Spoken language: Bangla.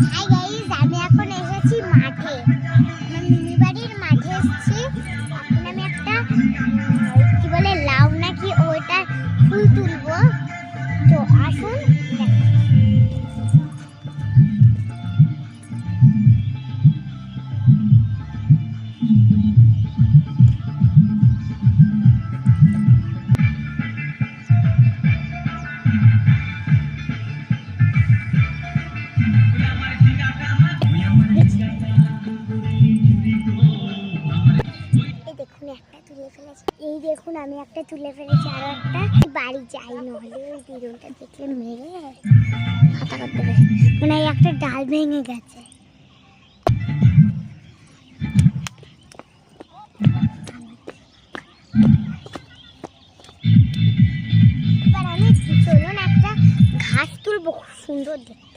হাই গাইস, আমি এখন এসেছি মাঠে। আমার মিনি বাড়ির মাঠে এসেছি। এখন আমি একটা কি বলে লাউ নাকি ওইটা ফুল তুলবো। তো আসুন এই দেখুন আমি একটা তুলে ফেলেছি, আরো একটা বাড়ি যাই, নহলে ওই দিদুনটা দেখলে মেরে ফাটা করতে দেবে। মানে একটা ডাল ভেঙে গেছে। এবার আমি চলুন একটা ঘাস তুলবো, খুব সুন্দর দেখতে।